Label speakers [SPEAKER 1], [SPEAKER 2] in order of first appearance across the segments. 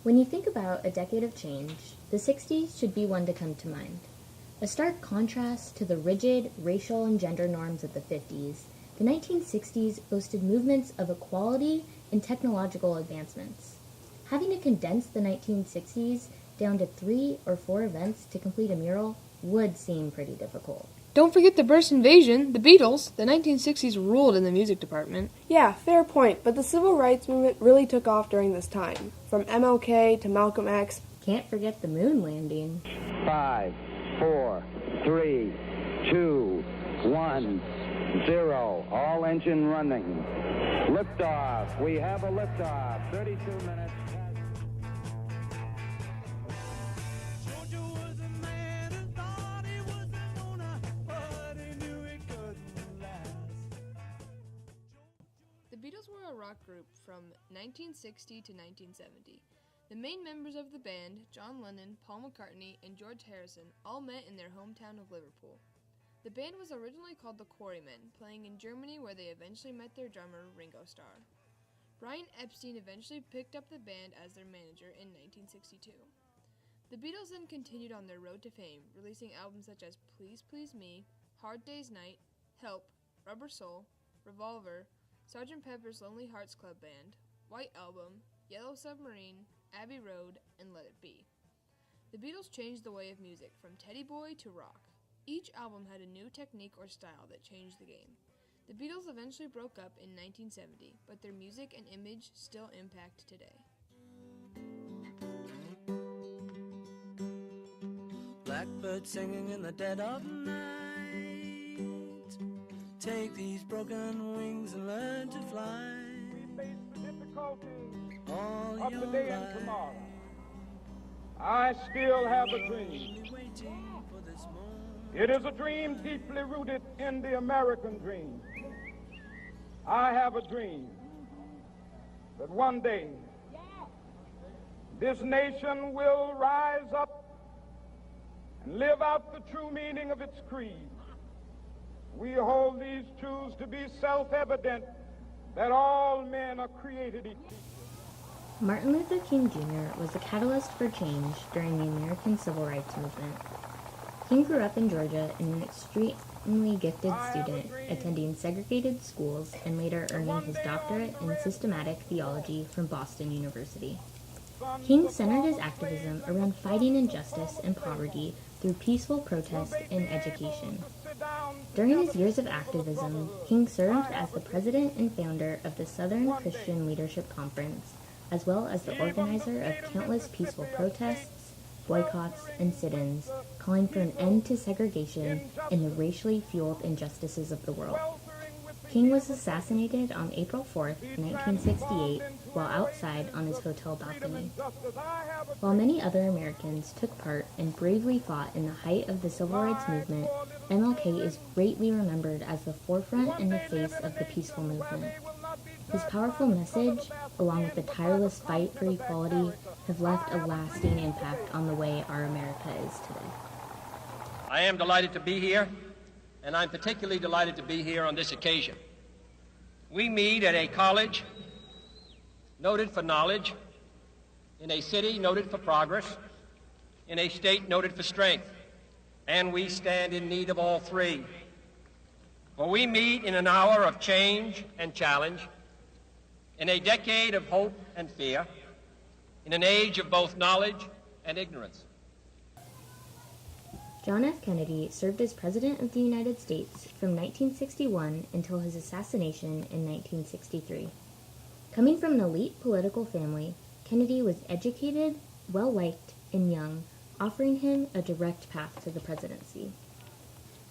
[SPEAKER 1] When you think about a decade of change, the 60s should be one to come to mind. A stark contrast to the rigid racial and gender norms of the 50s, the 1960s boasted movements of equality and technological advancements. Having to condense the 1960s down to 3 or 4 events to complete a mural would seem pretty difficult.
[SPEAKER 2] Don't forget the British invasion, the Beatles. The 1960s ruled in the music department.
[SPEAKER 3] Yeah, fair point, but the civil rights movement really took off during this time. From MLK to Malcolm X.
[SPEAKER 1] Can't forget the moon landing.
[SPEAKER 4] 5, 4, 3, 2, 1, 0. All engine running. Liftoff. We have a liftoff. 32 minutes.
[SPEAKER 2] The Beatles were a rock group from 1960 to 1970. The main members of the band, John Lennon, Paul McCartney, and George Harrison, all met in their hometown of Liverpool. The band was originally called the Quarrymen, playing in Germany where they eventually met their drummer, Ringo Starr. Brian Epstein eventually picked up the band as their manager in 1962. The Beatles then continued on their road to fame, releasing albums such as Please Please Me, Hard Day's Night, Help, Rubber Soul, Revolver, Sgt. Pepper's Lonely Hearts Club Band, White Album, Yellow Submarine, Abbey Road, and Let It Be. The Beatles changed the way of music from Teddy Boy to rock. Each album had a new technique or style that changed the game. The Beatles eventually broke up in 1970, but their music and image still impact today.
[SPEAKER 5] Blackbird singing in the dead of night. Take these broken wings and learn to fly.
[SPEAKER 6] We face the difficulties
[SPEAKER 5] All
[SPEAKER 6] of
[SPEAKER 5] your
[SPEAKER 6] today and
[SPEAKER 5] life.
[SPEAKER 6] tomorrow. I still have a dream.
[SPEAKER 5] Waiting for this moment.
[SPEAKER 6] It is a dream deeply rooted in the American dream. I have a dream that one day this nation will rise up and live out the true meaning of its creed. We hold these truths to be self-evident, that all men are created equal.
[SPEAKER 1] Martin Luther King Jr. was a catalyst for change during the American Civil Rights Movement. King grew up in Georgia and an extremely gifted student, attending segregated schools and later earning his doctorate in systematic theology from Boston University. King centered his activism around fighting injustice and poverty through peaceful protest and education. During his years of activism, King served as the president and founder of the Southern Christian Leadership Conference, as well as the organizer of countless peaceful protests, boycotts, and sit-ins, calling for an end to segregation and the racially fueled injustices of the world. King was assassinated on April 4, 1968, while outside on his hotel balcony. While many other Americans took part and bravely fought in the height of the civil rights movement, MLK is greatly remembered as the forefront and the face of the peaceful movement. His powerful message, along with the tireless fight for equality, have left a lasting impact on the way our America is today.
[SPEAKER 7] I am delighted to be here, and I'm particularly delighted to be here on this occasion. We meet at a college noted for knowledge, in a city noted for progress, in a state noted for strength, and we stand in need of all three. For we meet in an hour of change and challenge, in a decade of hope and fear, in an age of both knowledge and ignorance.
[SPEAKER 1] John F. Kennedy served as President of the United States from 1961 until his assassination in 1963. Coming from an elite political family, Kennedy was educated, well-liked, and young, offering him a direct path to the presidency.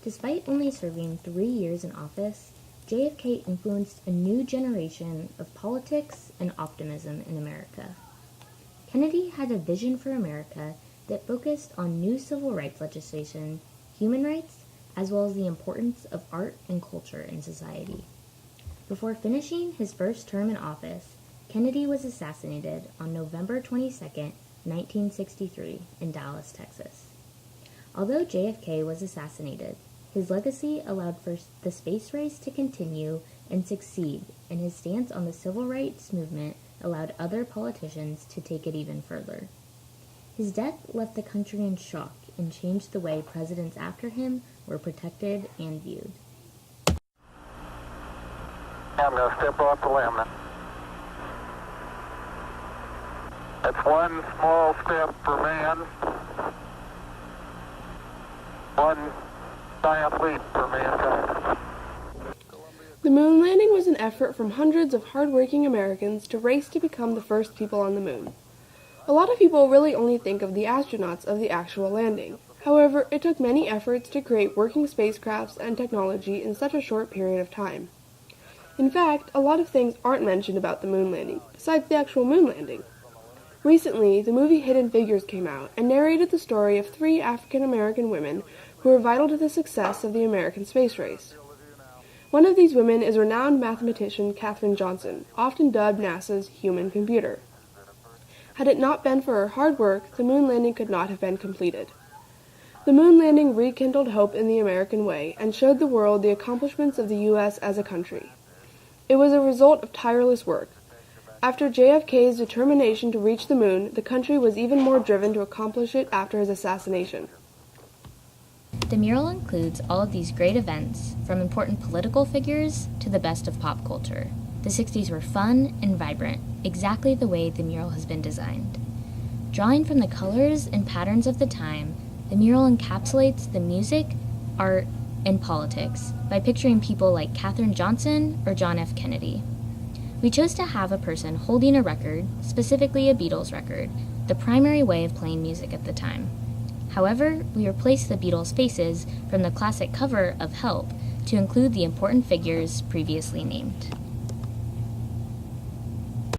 [SPEAKER 1] Despite only serving 3 years in office, JFK influenced a new generation of politics and optimism in America. Kennedy had a vision for America that focused on new civil rights legislation, human rights, as well as the importance of art and culture in society. Before finishing his first term in office, Kennedy was assassinated on November 22, 1963, in Dallas, Texas. Although JFK was assassinated, his legacy allowed for the space race to continue and succeed, and his stance on the civil rights movement allowed other politicians to take it even further. His death left the country in shock and changed the way presidents after him were protected and viewed.
[SPEAKER 8] I'm going to step off the limb now. That's one small step for man, one giant leap for mankind.
[SPEAKER 3] The moon landing was an effort from hundreds of hard-working Americans to race to become the first people on the moon. A lot of people really only think of the astronauts of the actual landing. However, it took many efforts to create working spacecrafts and technology in such a short period of time. In fact, a lot of things aren't mentioned about the moon landing, besides the actual moon landing. Recently, the movie Hidden Figures came out and narrated the story of 3 African-American women who were vital to the success of the American space race. One of these women is renowned mathematician Katherine Johnson, often dubbed NASA's human computer. Had it not been for her hard work, the moon landing could not have been completed. The moon landing rekindled hope in the American way and showed the world the accomplishments of the U.S. as a country. It was a result of tireless work. After JFK's determination to reach the moon, the country was even more driven to accomplish it after his assassination.
[SPEAKER 1] The mural includes all of these great events, from important political figures to the best of pop culture. The 60s were fun and vibrant, exactly the way the mural has been designed. Drawing from the colors and patterns of the time, the mural encapsulates the music, art, and politics by picturing people like Katherine Johnson or John F. Kennedy. We chose to have a person holding a record, specifically a Beatles record, the primary way of playing music at the time. However, we replaced the Beatles' faces from the classic cover of Help to include the important figures previously named.